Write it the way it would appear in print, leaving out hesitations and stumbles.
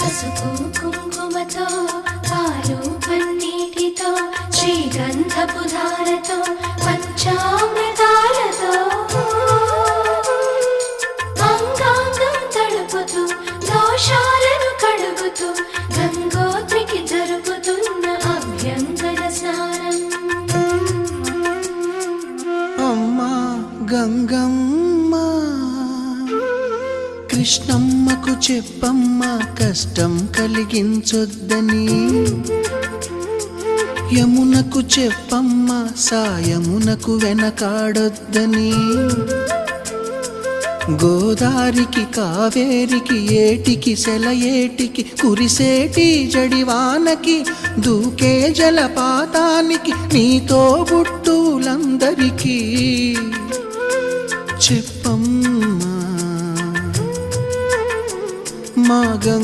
పసుపు కుంకుమతో పాలు పన్నీటితో శ్రీగంధపు ధారతో పంచామృతాలతో అంగాంగం తడుపుతూ దోషాలను కడుగుతూ గంగోత్రికి జరుపుతున్న అభ్యంగన స్నానం. అమ్మా గంగమ్మ కృష్ణమ్మకు చెప్పమ్మ కష్టం కలిగించొద్దని, యమునకు చెప్పమ్మ సాయమునకు వెనకాడొద్దని, గోదారికి కావేరికి ఏటికి సెలయేటికి కురిసేటి జడివానకి దూకే జలపాతానికి నీతో బుట్టులందరికీ చెప్పమ్మా మా గంగ